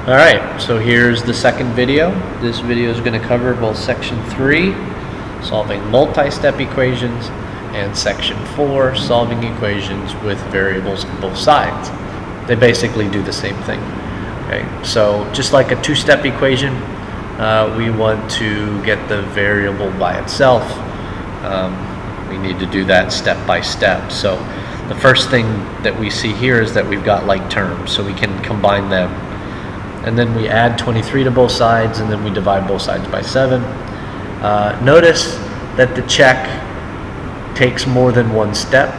Alright, so here's the second video. This video is going to cover both section 3, solving multi-step equations, and section 4, solving equations with variables on both sides. They basically do the same thing. Okay, so just like a two-step equation, we want to get the variable by itself. We need to do that step by step. So the first thing that we see here is that we've got like terms, so we can combine them. And then we add 23 to both sides, and then we divide both sides by 7. Notice that the check takes more than one step.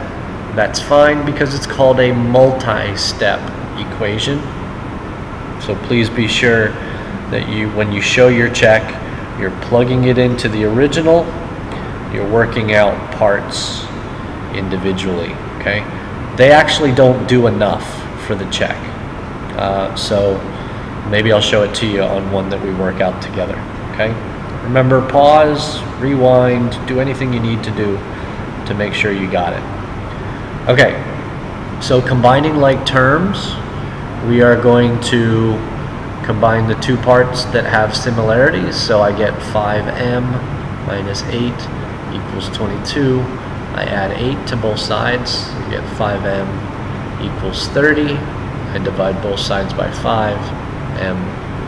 That's fine because it's called a multi-step equation. So please be sure that when you show your check, you're plugging it into the original, you're working out parts individually, okay? They actually don't do enough for the check. So maybe I'll show it to you on one that we work out together, okay? Remember, pause, rewind, do anything you need to do to make sure you got it. Okay, so combining like terms, we are going to combine the two parts that have similarities. So I get 5m minus 8 equals 22. I add 8 to both sides. I get 5m equals 30. I divide both sides by 5. M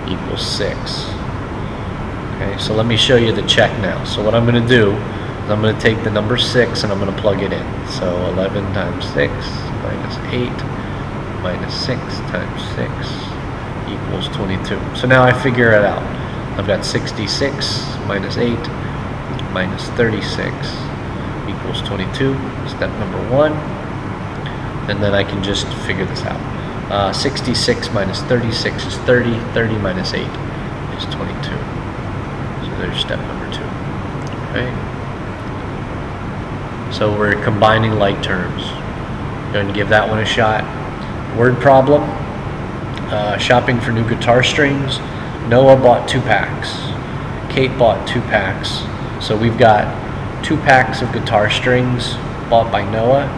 equals 6. Okay, so let me show you the check now. So what I'm going to do is I'm going to take the number 6 and I'm going to plug it in. So 11 times 6 minus 8 minus 6 times 6 equals 22. So now I figure it out. I've got 66 minus 8 minus 36 equals 22. Step number 1. And then I can just figure this out. 66 minus 36 is 30. 30 minus 8 is 22. So there's step number 2. Okay. So we're combining like terms. Going to give that one a shot. Word problem. Shopping for new guitar strings. Noah bought 2 packs. Kate bought 2 packs. So we've got 2 packs of guitar strings bought by Noah.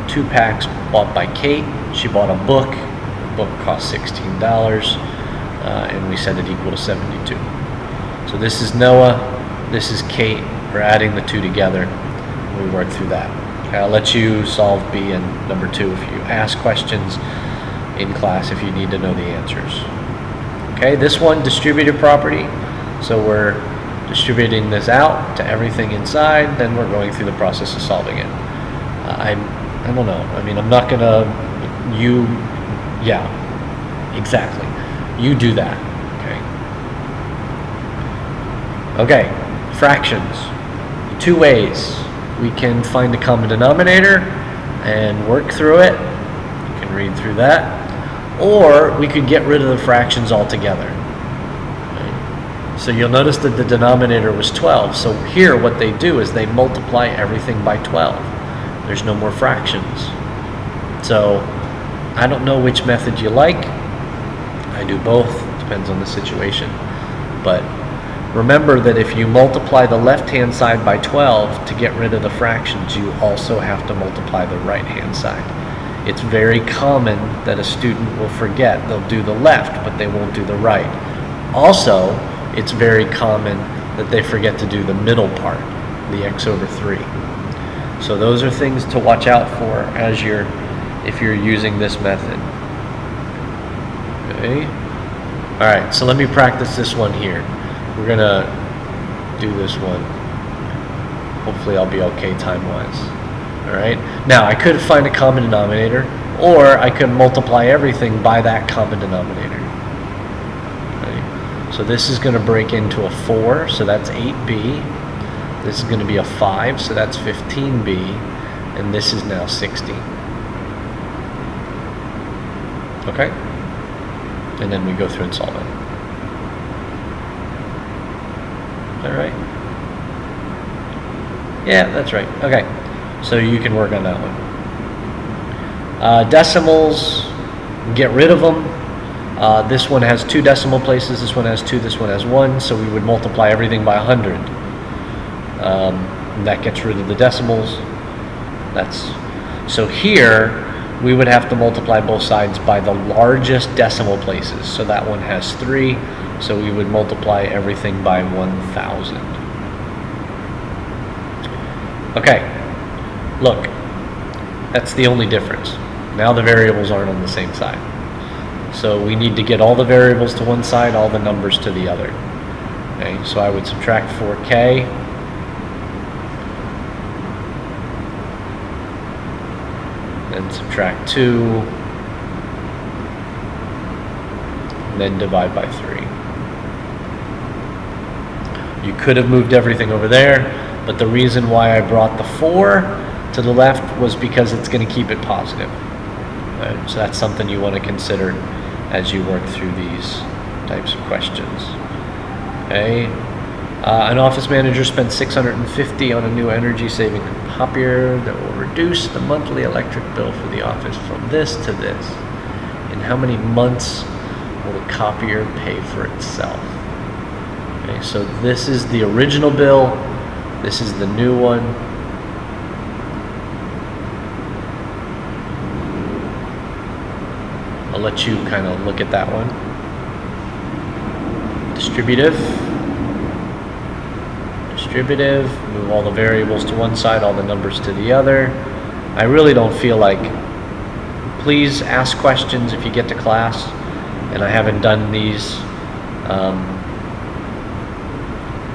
2 packs bought by Kate. She bought a book. The book cost $16, and we set it equal to 72. So this is Noah, this is Kate. We're adding the 2 together. We work through that. Okay, I'll let you solve B and number 2 if you ask questions in class if you need to know the answers. Okay, this one, distributive property. So we're distributing this out to everything inside, then we're going through the process of solving it. I don't know. I mean, I'm not gonna. Yeah, exactly. You do that. Okay. Okay. Fractions. 2 ways. We can find the common denominator and work through it. You can read through that, or we could get rid of the fractions altogether. Okay. So you'll notice that the denominator was 12. So here, what they do is they multiply everything by 12. There's no more fractions. So I don't know which method you like. I do both, depends on the situation. But remember that if you multiply the left-hand side by 12 to get rid of the fractions, you also have to multiply the right-hand side. It's very common that a student will forget. They'll do the left, but they won't do the right. Also, it's very common that they forget to do the middle part, the x over 3. So those are things to watch out for as if you're using this method. Okay. All right, so let me practice this one here. We're gonna do this one. Hopefully I'll be okay time-wise. All right. Now I could find a common denominator, or I could multiply everything by that common denominator. Okay. So this is gonna break into a 4, so that's 8b. This is going to be a 5, so that's 15b, and this is now 60. Okay? And then we go through and solve it. Is that right? Yeah, that's right. Okay. So you can work on that one. Decimals, get rid of them. This one has 2 decimal places, this one has 2, this one has 1, so we would multiply everything by 100. That gets rid of the decimals. So here we would have to multiply both sides by the largest decimal places. So that one has 3, so we would multiply everything by 1,000. Okay, look, that's the only difference. Now the variables aren't on the same side. So we need to get all the variables to one side, all the numbers to the other. Okay, so I would subtract 4k. Then subtract 2. And then divide by 3. You could have moved everything over there, but the reason why I brought the 4 to the left was because it's going to keep it positive. So that's something you want to consider as you work through these types of questions. Okay. An office manager spent $650 on a new energy-saving copier that will reduce the monthly electric bill for the office from this to this. In how many months will the copier pay for itself? Okay, so this is the original bill. This is the new one. I'll let you kind of look at that one. Distributive, move all the variables to one side, all the numbers to the other. I really don't feel like, please ask questions if you get to class, and I haven't done these.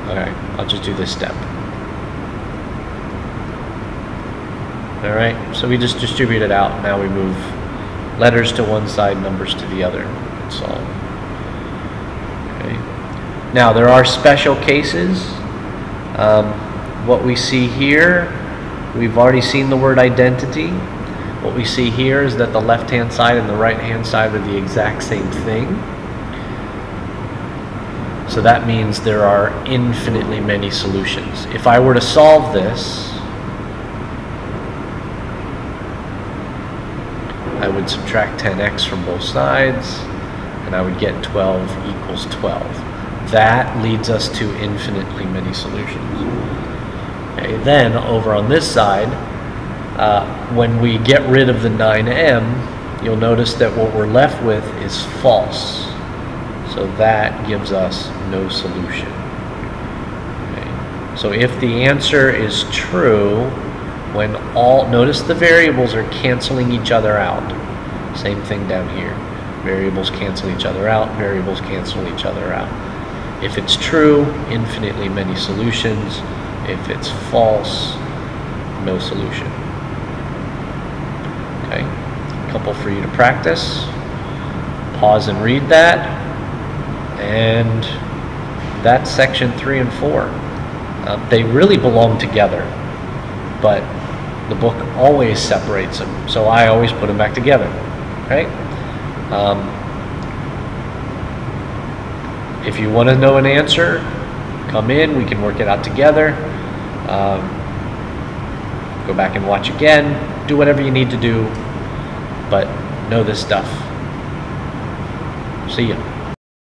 Alright, I'll just do this step. Alright, so we just distribute it out. Now we move letters to one side, numbers to the other. That's all. Okay. Now there are special cases. What we see here, we've already seen the word identity. What we see here is that the left-hand side and the right-hand side are the exact same thing. So that means there are infinitely many solutions. If I were to solve this, I would subtract 10x from both sides, and I would get 12 equals 12. That leads us to infinitely many solutions. Okay, then over on this side, when we get rid of the 9m, you'll notice that what we're left with is false. So that gives us no solution. Okay. So if the answer is true, when all, notice the variables are canceling each other out. Same thing down here. Variables cancel each other out, variables cancel each other out. If it's true, infinitely many solutions. If it's false, no solution. Okay, a couple for you to practice. Pause and read that. And that's section 3 and 4. They really belong together, but the book always separates them, so I always put them back together. Okay. If you want to know an answer, come in, we can work it out together. Go back and watch again, do whatever you need to do, but know this stuff. See ya.